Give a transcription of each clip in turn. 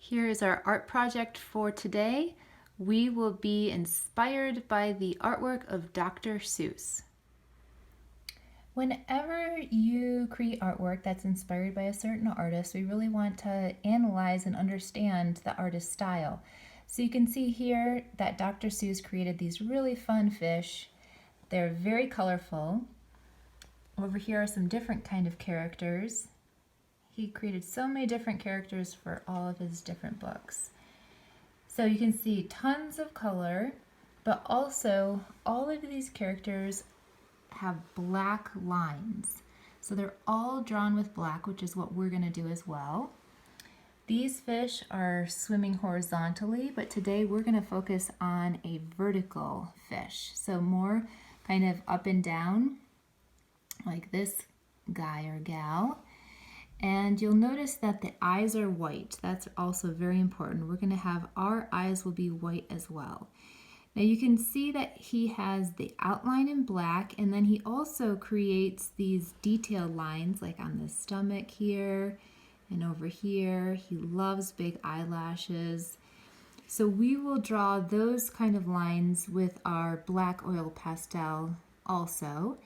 Here is our art project for today. We will be inspired by the artwork of Dr. Seuss. Whenever you create artwork that's inspired by a certain artist, we really want to analyze and understand the artist's style. So you can see here that Dr. Seuss created these really fun fish. They're very colorful. Over here are some different kind of characters. He created so many different characters for all of his different books. So you can see tons of color, but also all of these characters have black lines. So they're all drawn with black, which is what we're going to do as well. These fish are swimming horizontally, but today we're going to focus on a vertical fish. So more kind of up and down, like this guy or gal. And you'll notice that the eyes are white. That's also very important. We're going to have our eyes will be white as well. Now you can see that he has the outline in black, and then he also creates these detailed lines like on the stomach here and over here. He loves big eyelashes. So we will draw those kind of lines with our black oil pastel also.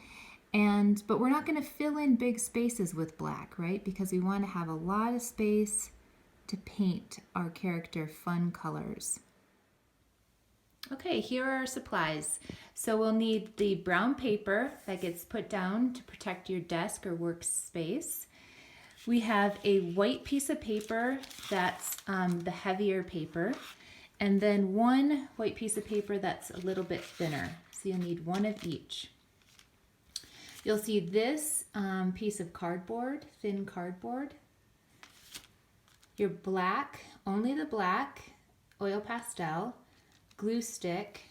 But we're not going to fill in big spaces with black, right? Because we want to have a lot of space to paint our character fun colors. Okay, here are our supplies. So we'll need the brown paper that gets put down to protect your desk or workspace. We have a white piece of paper that's the heavier paper, and then one white piece of paper that's a little bit thinner. So you'll need one of each. You'll see this piece of cardboard, thin cardboard. Your black, only the black, oil pastel, glue stick,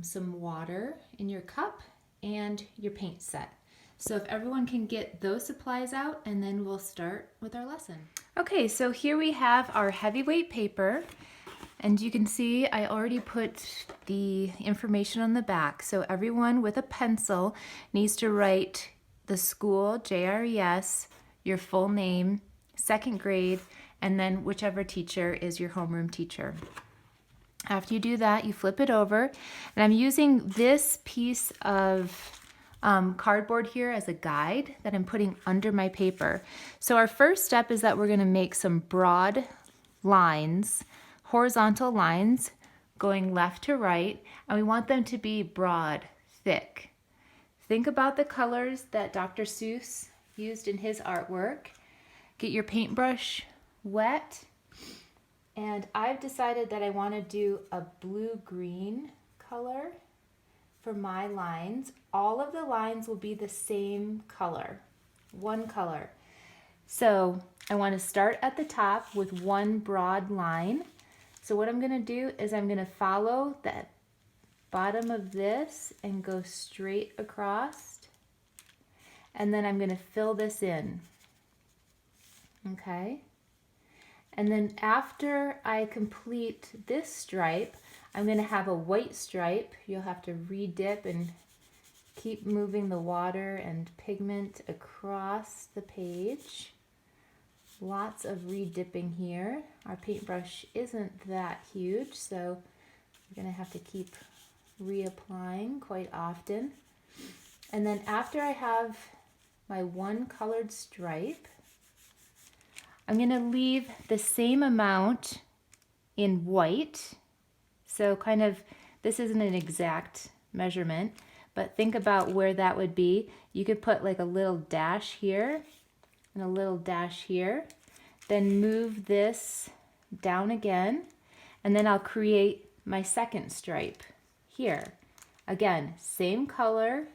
some water in your cup, and your paint set. So if everyone can get those supplies out, and then we'll start with our lesson. Okay, so here we have our heavyweight paper. And you can see I already put the information on the back. So everyone with a pencil needs to write the school, JRES, your full name, second grade, and then whichever teacher is your homeroom teacher. After you do that, you flip it over. And I'm using this piece of cardboard here as a guide that I'm putting under my paper. So our first step is that we're going to make some broad lines, horizontal lines going left to right, and we want them to be broad, thick. Think about the colors that Dr. Seuss used in his artwork. Get your paintbrush wet, and I've decided that I want to do a blue-green color for my lines. All of the lines will be the same color, one color. So I want to start at the top with one broad line. So what I'm going to do is I'm going to follow the bottom of this and go straight across. And then I'm going to fill this in. Okay? And then after I complete this stripe, I'm going to have a white stripe. You'll have to re-dip and keep moving the water and pigment across the page. Lots of re-dipping here. Our paintbrush isn't that huge, so we're going to have to keep reapplying quite often. And then after I have my one colored stripe, I'm going to leave the same amount in white. So kind of, this isn't an exact measurement, but think about where that would be. You could put like a little dash here and a little dash here, then move this down again, and then I'll create my second stripe here. Again, same color,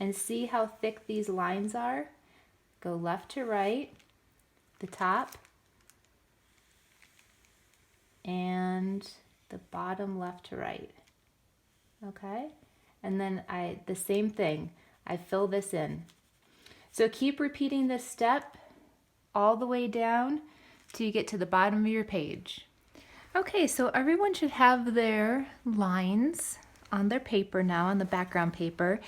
and see how thick these lines are. Go left to right, the top, and the bottom left to right. Okay? And then the same thing, I fill this in. So keep repeating this step all the way down till you get to the bottom of your page. Okay, so everyone should have their lines on their paper now, on the background paper.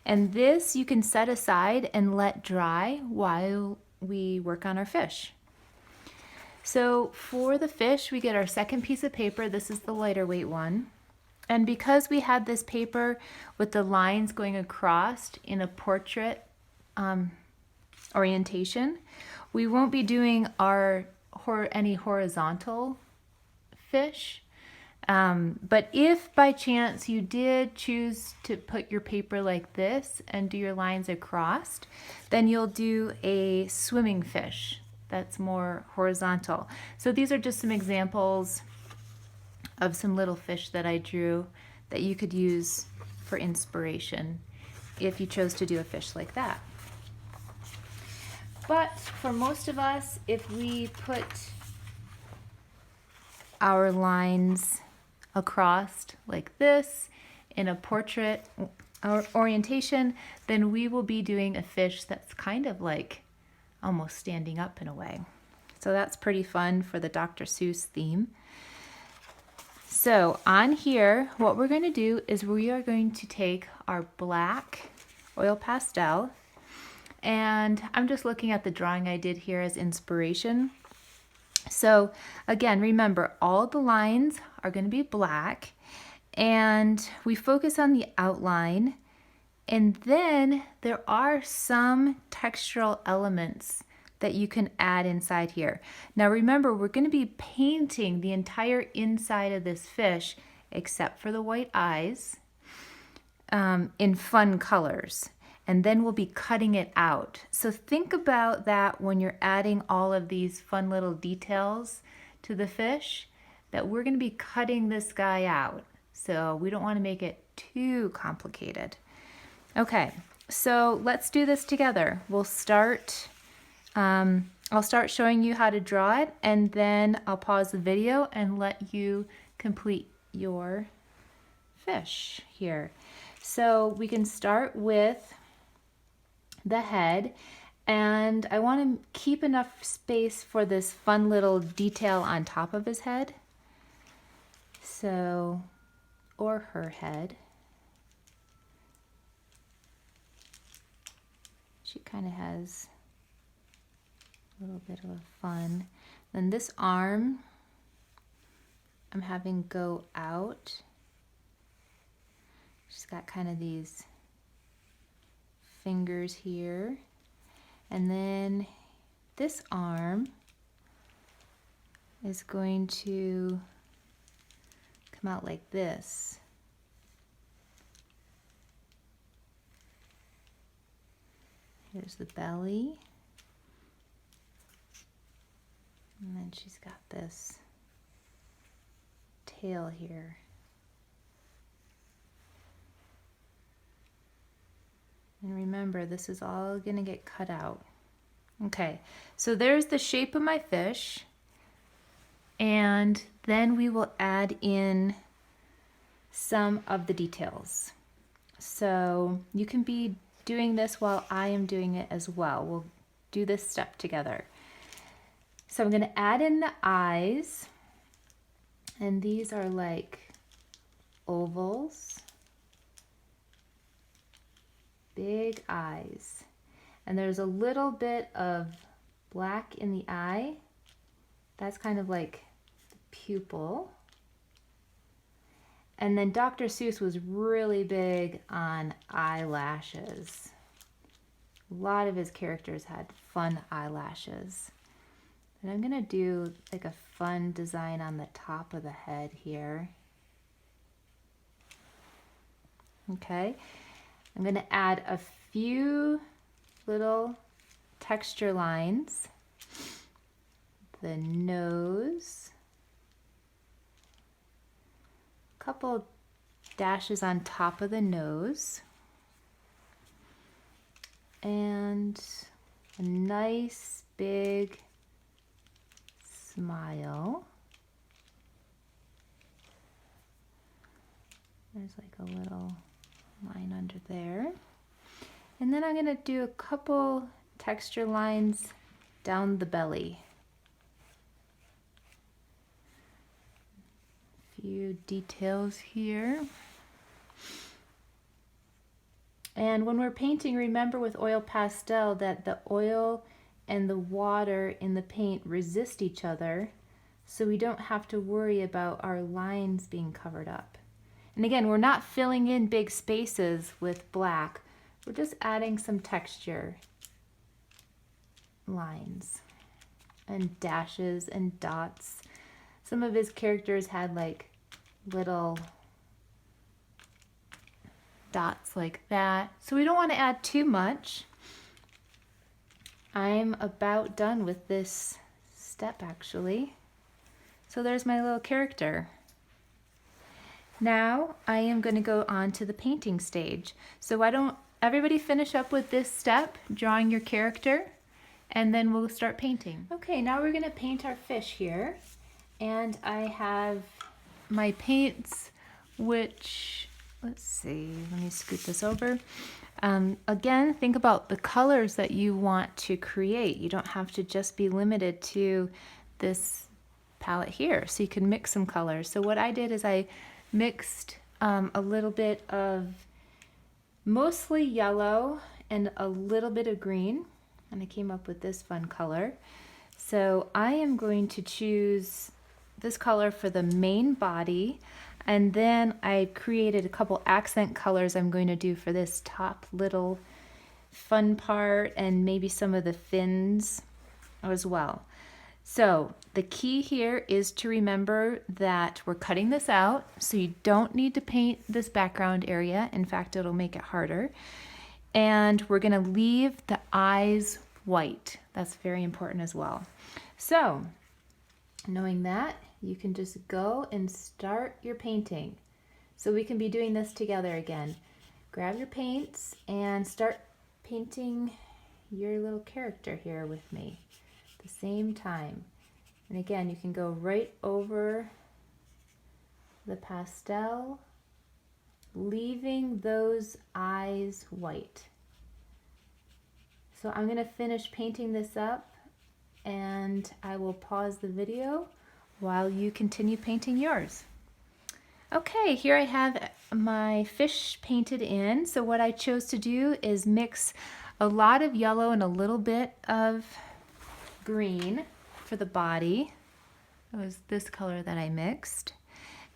And this you can set aside and let dry while we work on our fish. So for the fish, we get our second piece of paper. This is the lighter weight one. And because we had this paper with the lines going across in a portrait orientation, we won't be doing any horizontal fish. But if by chance you did choose to put your paper like this and do your lines across, then you'll do a swimming fish that's more horizontal. So these are just some examples of some little fish that I drew that you could use for inspiration if you chose to do a fish like that. But for most of us, if we put our lines across like this in a portrait orientation, then we will be doing a fish that's kind of like almost standing up in a way. So that's pretty fun for the Dr. Seuss theme. So on here, what we're going to do is we are going to take our black oil pastel, and I'm just looking at the drawing I did here as inspiration. So again, remember all the lines are going to be black, and we focus on the outline, and then there are some textural elements that you can add inside here. Now remember, we're going to be painting the entire inside of this fish except for the white eyes in fun colors, and then we'll be cutting it out. So think about that when you're adding all of these fun little details to the fish, that we're going to be cutting this guy out. So we don't want to make it too complicated. Okay, so let's do this together. We'll start, I'll start showing you how to draw it, and then I'll pause the video and let you complete your fish here. So we can start with the head, and I want to keep enough space for this fun little detail on top of his head. So, or her head. She kind of has a little bit of a fun. Then this arm, I'm having go out. She's got kind of these fingers here. And then this arm is going to come out like this. Here's the belly. And then she's got this tail here. And remember, this is all going to get cut out. Okay, so there's the shape of my fish. And then we will add in some of the details. So you can be doing this while I am doing it as well. We'll do this step together. So I'm going to add in the eyes, and these are like ovals, big eyes, and there's a little bit of black in the eye. That's kind of like the pupil. And then Dr. Seuss was really big on eyelashes. A lot of his characters had fun eyelashes. And I'm gonna do like a fun design on the top of the head here. Okay, I'm gonna add a few little texture lines. The nose. Couple dashes on top of the nose, and a nice big smile. There's like a little line under there, and then I'm going to do a couple texture lines down the belly. Few details here. And when we're painting, remember with oil pastel that the oil and the water in the paint resist each other, so we don't have to worry about our lines being covered up. And again, we're not filling in big spaces with black. We're just adding some texture lines and dashes and dots. Some of his characters had like little dots like that. So we don't want to add too much. I'm about done with this step actually. So there's my little character. Now I am going to go on to the painting stage. So why don't everybody finish up with this step, drawing your character, and then we'll start painting. Okay, now we're going to paint our fish here. And I have my paints, which, let's see, let me scoot this over. Again, think about the colors that you want to create. You don't have to just be limited to this palette here. So you can mix some colors. So what I did is I mixed a little bit of mostly yellow and a little bit of green, and I came up with this fun color. So I am going to choose this color for the main body, and then I created a couple accent colors I'm going to do for this top little fun part and maybe some of the fins as well. So the key here is to remember that we're cutting this out, so you don't need to paint this background area. In fact, it'll make it harder. And we're going to leave the eyes white. That's very important as well. So knowing that, you can just go and start your painting. So we can be doing this together again. Grab your paints and start painting your little character here with me at the same time. And again, you can go right over the pastel, leaving those eyes white. So I'm going to finish painting this up, and I will pause the video while you continue painting yours. Okay, here I have my fish painted in. So what I chose to do is mix a lot of yellow and a little bit of green for the body. It was this color that I mixed.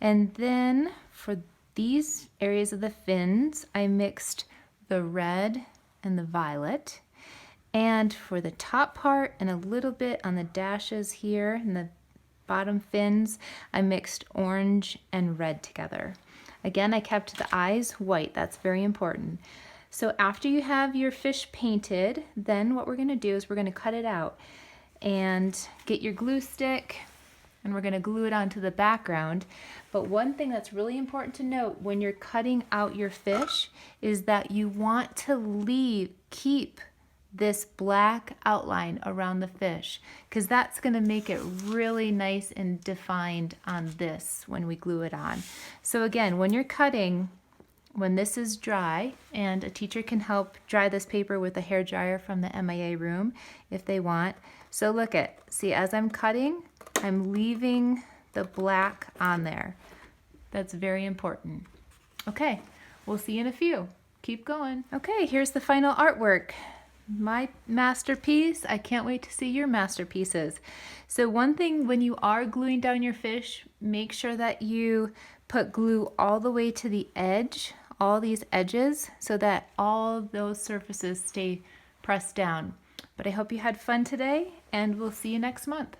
And then for these areas of the fins, I mixed the red and the violet. And for the top part and a little bit on the dashes here and the bottom fins, I mixed orange and red together. Again, I kept the eyes white. That's very important. So after you have your fish painted, then what we're going to do is we're going to cut it out and get your glue stick, and we're going to glue it onto the background. But one thing that's really important to note when you're cutting out your fish is that you want to keep this black outline around the fish, because that's going to make it really nice and defined on this when we glue it on. So again, when you're cutting, when this is dry, and a teacher can help dry this paper with a hair dryer from the MIA room if they want. So look see, as I'm cutting, I'm leaving the black on there. That's very important. Okay, we'll see you in a few. Keep going. Okay, here's the final artwork. My masterpiece. I can't wait to see your masterpieces. So one thing, when you are gluing down your fish, make sure that you put glue all the way to the edge, all these edges, so that all those surfaces stay pressed down. But I hope you had fun today, and we'll see you next month.